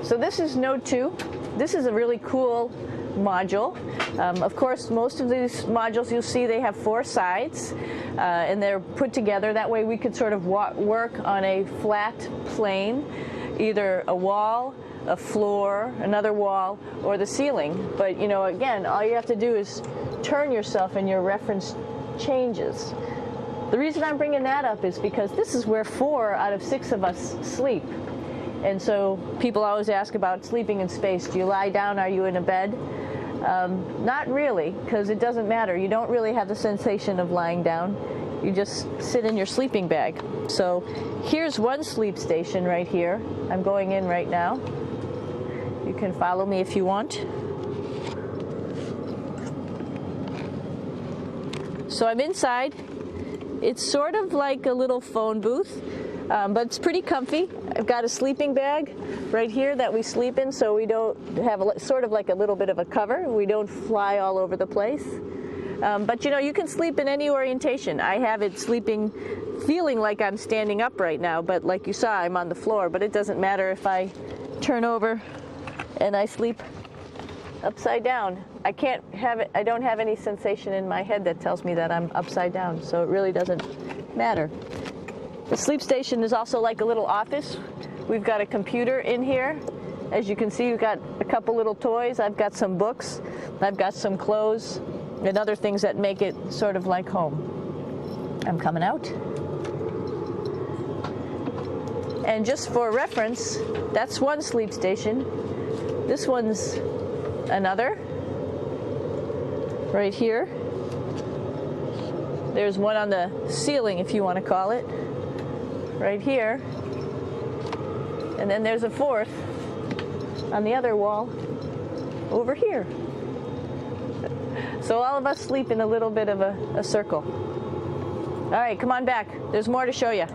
So this is Node 2. This is a really cool module. Of course, most of these modules you'll see they have 4 sides, and they're put together. That way we could sort of work on a flat plane, either a wall, a floor, another wall, or the ceiling. But you know, again, all you have to do is turn yourself and your reference changes. The reason I'm bringing that up is because this is where 4 out of 6 of us sleep. And so people always ask about sleeping in space. Do you lie down? Are you in a bed? Not really, because it doesn't matter. You don't really have the sensation of lying down. You just sit in your sleeping bag. So here's one sleep station right here. I'm going in right now. You can follow me if you want. So I'm inside. It's sort of like a little phone booth, but it's pretty comfy. I've got a sleeping bag right here that we sleep in, so we don't have sort of like a little bit of a cover. We don't fly all over the place. But you know, you can sleep in any orientation. I have it sleeping, feeling like I'm standing up right now, but like you saw, I'm on the floor. But it doesn't matter if I turn over and I sleep upside down. I can't have it. I don't have any sensation in my head that tells me that I'm upside down, so it really doesn't matter. The sleep station is also like a little office. We've got a computer in here. As you can see, we've got a couple little toys. I've got some books. I've got some clothes and other things that make it sort of like home. I'm coming out. And just for reference, that's one sleep station. This one's another. Right here. There's one on the ceiling, if you want to call it. Right here. And then there's a 4th on the other wall over here. So all of us sleep in a little bit of a circle. All right, come on back. There's more to show you.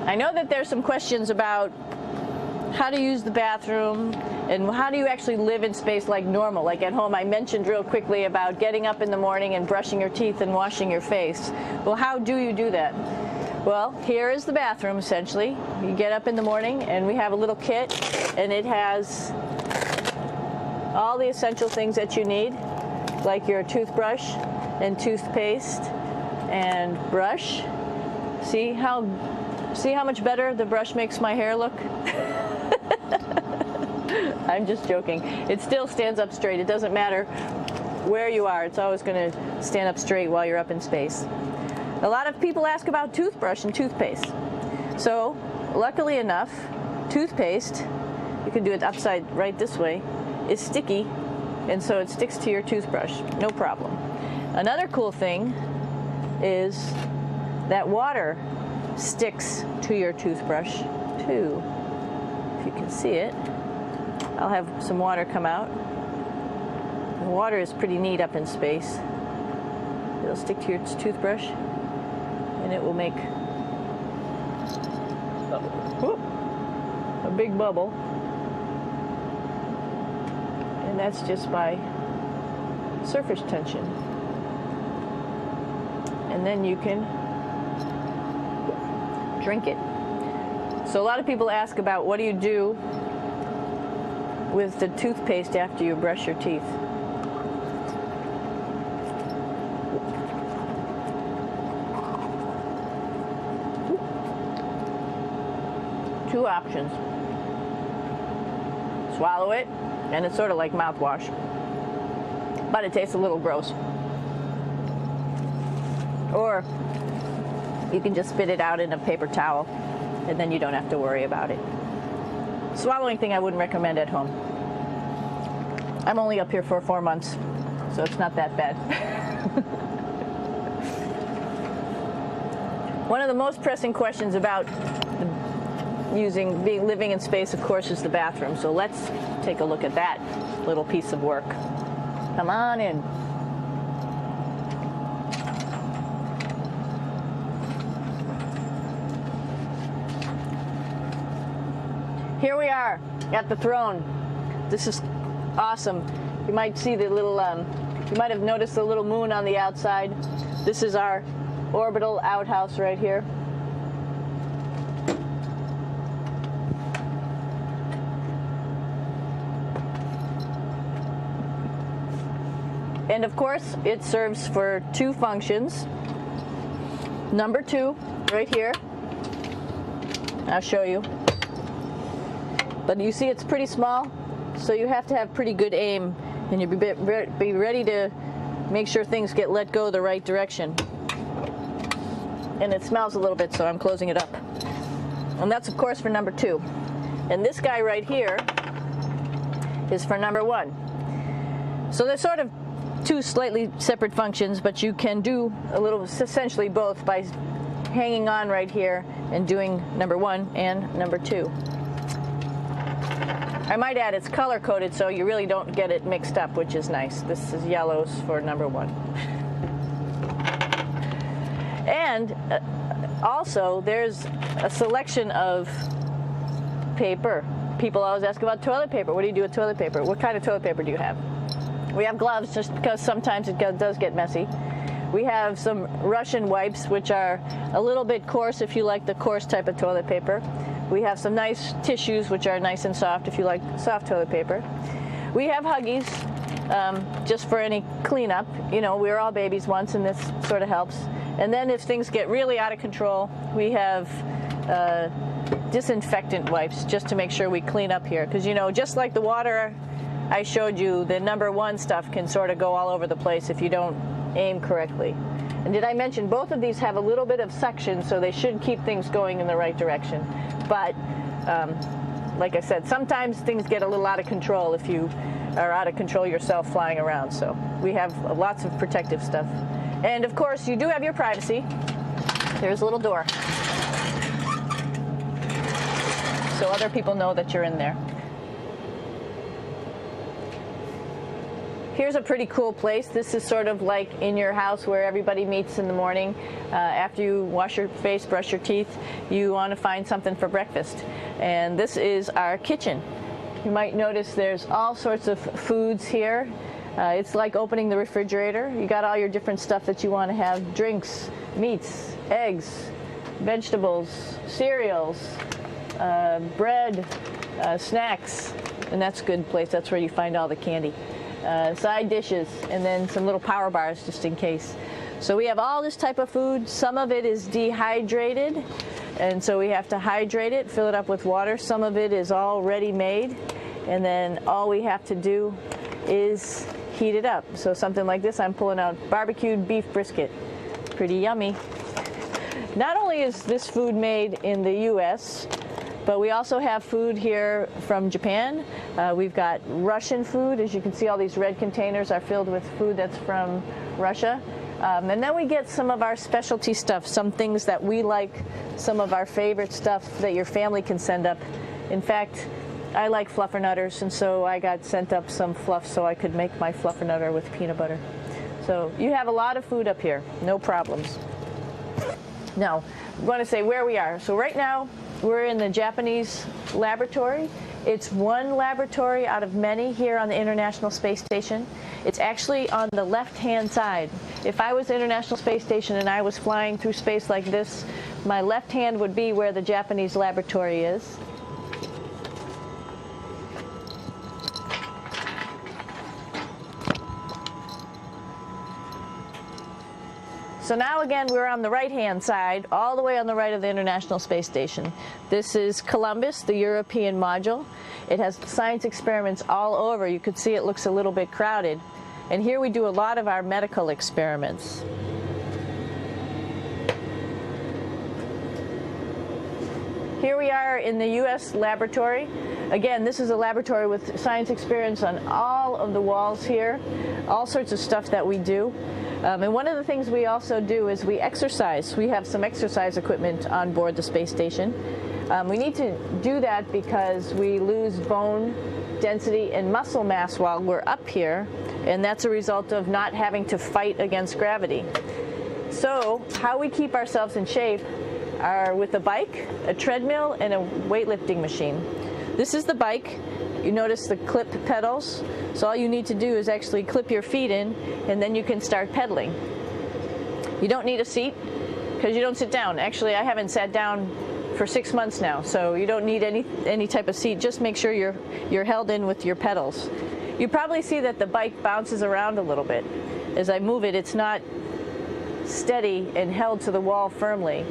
I know that there's some questions about how to use the bathroom and how do you actually live in space like normal, like at home. I mentioned real quickly about getting up in the morning and brushing your teeth and washing your face. Well, how do you do that? Well, here is the bathroom, essentially. You get up in the morning and we have a little kit, and it has all the essential things that you need, like your toothbrush and toothpaste and brush. See how much better the brush makes my hair look? I'm just joking. It still stands up straight. It doesn't matter where you are. It's always going to stand up straight while you're up in space. A lot of people ask about toothbrush and toothpaste. So, luckily enough, toothpaste, you can do it upside right this way, is sticky, and so it sticks to your toothbrush. No problem. Another cool thing is that water sticks to your toothbrush too. If you can see it, I'll have some water come out. The water is pretty neat up in space. It'll stick to your toothbrush and it will make a big bubble, and that's just by surface tension. And then you can drink it. So a lot of people ask about what do you do with the toothpaste after you brush your teeth. Two options. Swallow it, and it's sort of like mouthwash, but it tastes a little gross. Or you can just spit it out in a paper towel, and then you don't have to worry about it. Swallowing thing I wouldn't recommend at home. I'm only up here for 4 months, so it's not that bad. One of the most pressing questions about living in space, of course, is the bathroom. So let's take a look at that little piece of work. Come on in. Here we are at the throne. This is awesome. You might see the little, you might have noticed the little moon on the outside. This is our orbital outhouse right here. And of course, it serves for two functions. Number two, right here. I'll show you. But you see it's pretty small, so you have to have pretty good aim, and you be ready to make sure things get let go the right direction. And it smells a little bit, so I'm closing it up. And that's, of course, for number two. And this guy right here is for number one. So they're sort of two slightly separate functions, but you can do a little, essentially both, by hanging on right here and doing number one and number two. I might add it's color coded, so you really don't get it mixed up, which is nice. This is yellows for number one. And also there's a selection of paper. People always ask about toilet paper. What do you do with toilet paper? What kind of toilet paper do you have? We have gloves, just because sometimes it does get messy. We have some Russian wipes, which are a little bit coarse if you like the coarse type of toilet paper. We have some nice tissues, which are nice and soft if you like soft toilet paper. We have Huggies, just for any cleanup. You know, we were all babies once, and this sort of helps. And then if things get really out of control, we have disinfectant wipes, just to make sure we clean up here. Because, you know, just like the water I showed you, the number one stuff can sort of go all over the place if you don't aim correctly. And did I mention both of these have a little bit of suction, so they should keep things going in the right direction. But like I said, sometimes things get a little out of control if you are out of control yourself flying around. So we have lots of protective stuff. And of course, you do have your privacy. There's a little door, so other people know that you're in there. Here's a pretty cool place. This is sort of like in your house where everybody meets in the morning. After you wash your face, brush your teeth, you want to find something for breakfast. And this is our kitchen. You might notice there's all sorts of foods here. It's like opening the refrigerator. You got all your different stuff that you want to have: drinks, meats, eggs, vegetables, cereals, bread, snacks. And that's a good place. That's where you find all the candy. Side dishes, and then some little power bars just in case. So we have all this type of food. Some of it is dehydrated, and so we have to hydrate it, fill it up with water. Some of it is already made, and then all we have to do is heat it up. So something like this, I'm pulling out barbecued beef brisket. Pretty yummy. Not only is this food made in the U.S., but we also have food here from Japan. We've got Russian food. As you can see, all these red containers are filled with food that's from Russia. And then we get some of our specialty stuff, some things that we like, some of our favorite stuff that your family can send up. In fact, I like fluffernutters, and so I got sent up some fluff so I could make my fluffernutter with peanut butter. So you have a lot of food up here, no problems. Now, I want to say where we are. So right now, we're in the Japanese laboratory. It's one laboratory out of many here on the International Space Station. It's actually on the left-hand side. If I was International Space Station and I was flying through space like this, my left hand would be where the Japanese laboratory is. So now again, we're on the right-hand side, all the way on the right of the International Space Station. This is Columbus, the European module. It has science experiments all over. You could see it looks a little bit crowded. And here we do a lot of our medical experiments. Here we are in the U.S. laboratory. Again, this is a laboratory with science experiments on all of the walls here, all sorts of stuff that we do. And one of the things we also do is we exercise. We have some exercise equipment on board the space station. We need to do that because we lose bone density and muscle mass while we're up here, and that's a result of not having to fight against gravity. So how we keep ourselves in shape are with a bike, a treadmill, and a weightlifting machine. This is the bike. You notice the clip pedals. So all you need to do is actually clip your feet in, and then you can start pedaling. You don't need a seat. because you don't sit down. Actually, I haven't sat down for 6 months now, so you don't need any type of seat. Just make sure you're held in with your pedals. You probably see that the bike bounces around a little bit. As I move it, it's not steady and held to the wall firmly.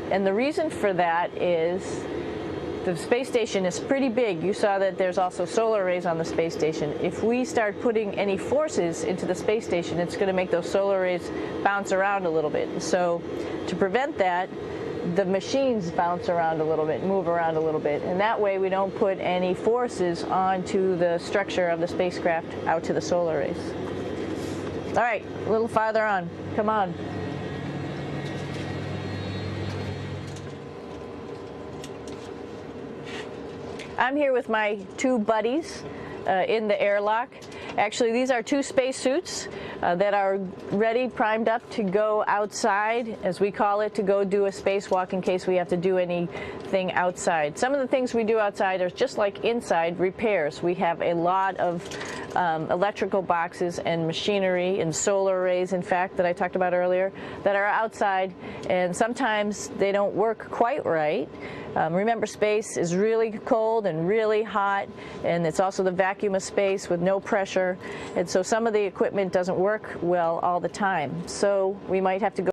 And the reason for that is the space station is pretty big. You saw that there's also solar arrays on the space station. If we start putting any forces into the space station, it's going to make those solar arrays bounce around a little bit. So to prevent that, the machines bounce around a little bit, move around a little bit, and that way we don't put any forces onto the structure of the spacecraft out to the solar arrays. All right, a little farther on. Come on. I'm here with my two buddies in the airlock. Actually, these are two spacesuits that are ready, primed up to go outside, as we call it, to go do a spacewalk in case we have to do anything outside. Some of the things we do outside are just like inside, repairs. We have a lot of electrical boxes and machinery and solar arrays, in fact, that I talked about earlier, that are outside, and sometimes they don't work quite right. Remember, space is really cold and really hot, and it's also the vacuum of space with no pressure, and so some of the equipment doesn't work well all the time. So we might have to go